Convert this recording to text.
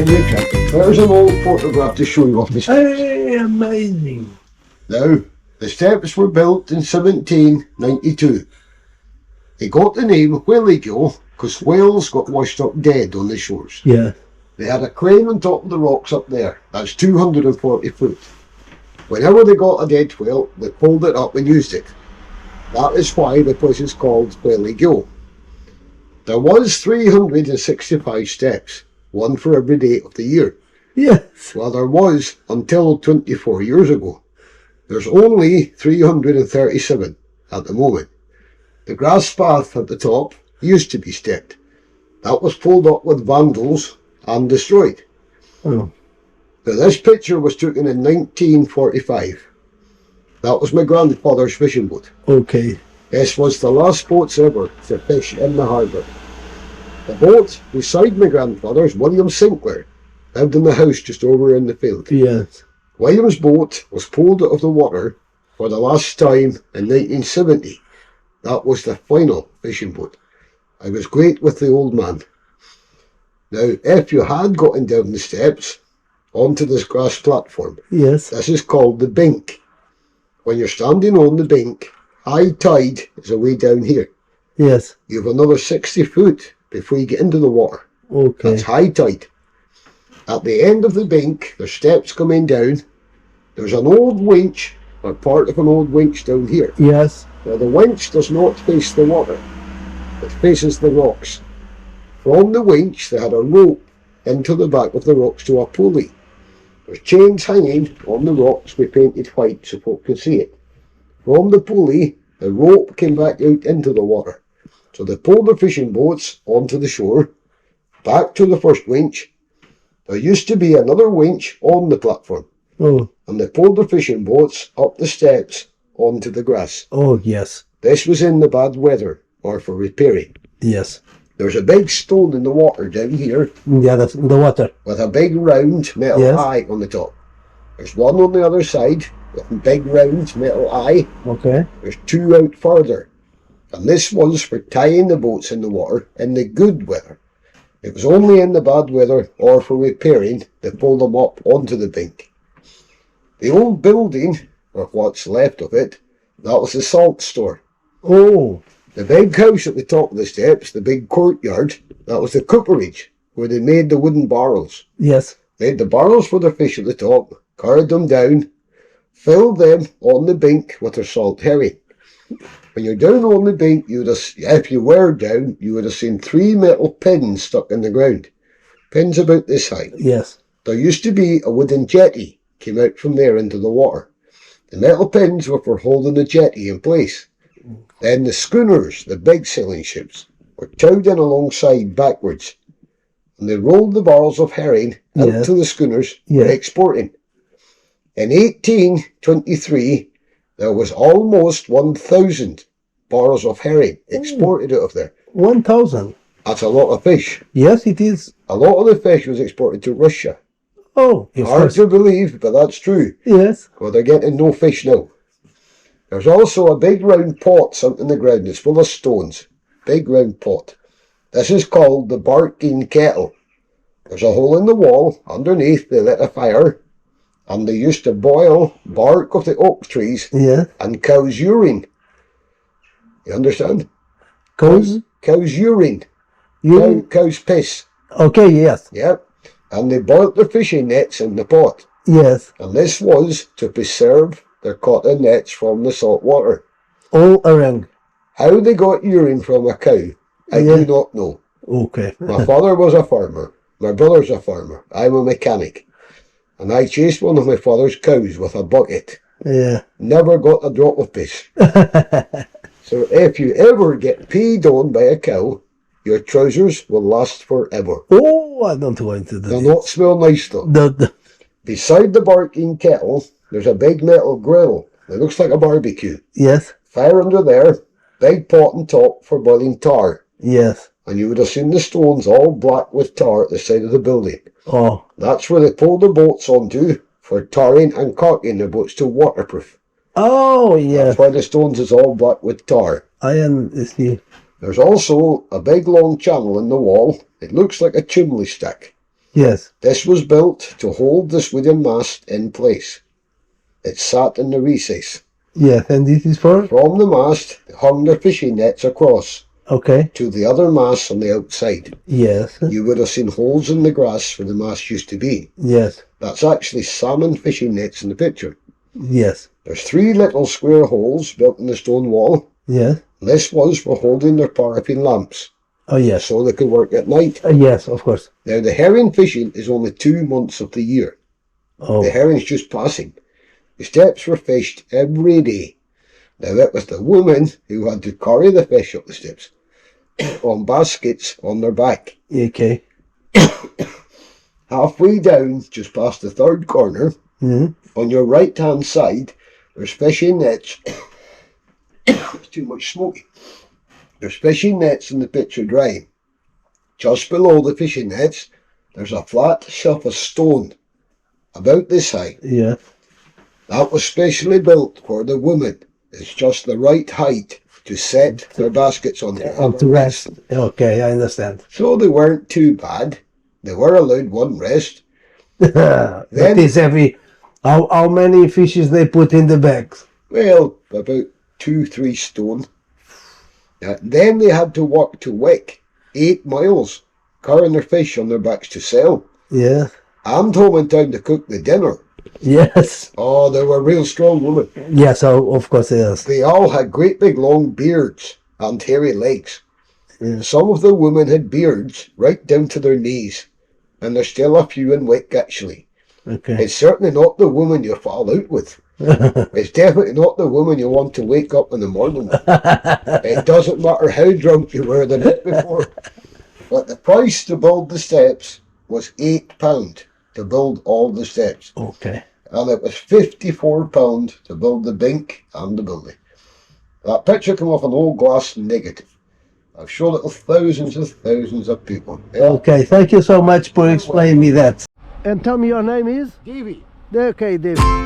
can you check it? There's an old photograph to show you of this. Hey, amazing. Now, the steps were built in 1792. They got the name Whaligoe because whales got washed up dead on the shores. Yeah. They had a crane on top of the rocks up there. That's 240 foot. Whenever they got a dead whale, they pulled it up and used it. That is why the place is called Whaligoe. There was 365 steps, one for every day of the year. Yes. Well, there was until 24 years ago. There's only 337 at the moment. The grass path at the top used to be stepped. That was pulled up with vandals and destroyed. Oh. Now, this picture was taken in 1945. That was my grandfather's fishing boat. Okay. This was the last boats ever to fish in the harbour. The boat beside my grandfather's, William Sinclair, lived in the house just over in the field. Yes. William's boat was pulled out of the water for the last time in 1970. That was the final fishing boat. I was great with the old man. Now, if you had gotten down the steps onto this grass platform, Yes. this is called the bink. When you're standing on the bink, high tide is away down here. Yes. You have another 60 foot before you get into the water. Okay. That's high tide. At the end of the bink, there's steps coming down. There's an old winch, or part of an old winch down here. Yes. Now the winch does not face the water. It faces the rocks. From the winch, they had a rope into the back of the rocks to a pulley. There's chains hanging on the rocks we painted white so folk could see it. From the pulley, the rope came back out into the water. So they pulled the fishing boats onto the shore, back to the first winch. There used to be another winch on the platform, Oh. and they pulled the fishing boats up the steps onto the grass. Oh, yes. This was in the bad weather, or for repairing. Yes. There's a big stone in the water down here, Yeah, that's in the water. with a big round metal Yes. eye on the top. There's one on the other side, with a big round metal eye. Okay. There's two out further. And this was for tying the boats in the water in the good weather. It was only in the bad weather or for repairing they pulled them up onto the bink. The old building, or what's left of it, that was the salt store. Oh. The big house at the top of the steps, the big courtyard, that was the cooperage, where they made the wooden barrels. Yes. Made the barrels for their fish at the top, carried them down, filled them on the bink with their salt herring. When you're down on the bink, if you were down, you would have seen 3 metal pins stuck in the ground. Pins about this high. Yes. There used to be a wooden jetty, came out from there into the water. The metal pins were for holding the jetty in place. Then the schooners, the big sailing ships, were towed in alongside backwards. And they rolled the barrels of herring out Yes. to the schooners for Yes. exporting. In 1823, there was almost 1,000 barrels of herring exported out of there. 1,000. That's a lot of fish. Yes, it is. A lot of the fish was exported to Russia. Oh, of Hard course. to believe, but that's true. Yes. Well, they're getting no fish now. There's also a big round pot sunk in the ground. It's full of stones. Big round pot. This is called the barking kettle. There's a hole in the wall. Underneath, they lit a fire. And they used to boil bark of the oak trees Yeah. and cow's urine. You understand? Cows? Cow's urine. You? Cow's piss. Okay, yes. Yep. And they boiled their fishing nets in the pot. Yes. And this was to preserve their cotton nets from the salt water. All around. How they got urine from a cow, I Yeah. do not know. Okay. My father was a farmer. My brother's a farmer. I'm a mechanic. And I chased one of my father's cows with a bucket. Yeah. Never got a drop of piss. So if you ever get peed on by a cow, your trousers will last forever. Oh, I don't want to do They'll this. not smell nice though. Beside the barking kettle, there's a big metal grill. It looks like a barbecue. Yes. Fire under there, big pot on top for boiling tar. Yes. And you would have seen the stones all black with tar at the side of the building. Oh. That's where they pulled the boats onto for tarring and caulking the boats to waterproof. Oh, yes. That's why the stones is all black with tar. I There's also a big long channel in the wall. It looks like a chimney stack. Yes. This was built to hold the Sweden mast in place. It sat in the recess. Yes. And this is for? From the mast, they hung their fishing nets across Okay. to the other masts on the outside. Yes. You would have seen holes in the grass where the mast used to be. Yes. That's actually salmon fishing nets in the picture. Yes. There's 3 little square holes built in the stone wall. Yes. This was for holding their paraffin lamps, Oh, yes. so they could work at night. Yes, of course. Now, the herring fishing is only 2 months of the year. Oh. The herring's just passing. The steps were fished every day. Now, it was the woman who had to carry the fish up the steps on baskets on their back. Okay. Halfway down, just past the 3rd corner, on your right-hand side, there's fishing nets. It's too much smoking. There's fishing nets in the picture drying. Just below the fishing nets, there's a flat shelf of stone, about this high. Yeah. That was specially built for the woman. It's just the right height to set their baskets on there. And to rest. Okay, I understand. So they weren't too bad. They were allowed one rest. That is heavy. How many fishes they put in the bags? Well, about 2-3 stone. Then they had to walk to Wick, 8 miles, carrying their fish on their backs to sell. Yeah. And home in town to cook the dinner. Yes. Oh, they were real strong women. Yes, of course it is. They all had great big long beards and hairy legs. Yeah. Some of the women had beards right down to their knees, and there's still a few in Wick actually. Okay. It's certainly not the woman you fall out with. It's definitely not the woman you want to wake up in the morning with. It doesn't matter how drunk you were the night before. But the price to build the steps was £8 to build all the steps. Okay. And it was £54 to build the bink and the building. That picture came off an old glass negative. I've shown it to thousands of people. Yeah. Okay, thank you so much for explaining me that. And tell me your name is? Davy. Okay, David.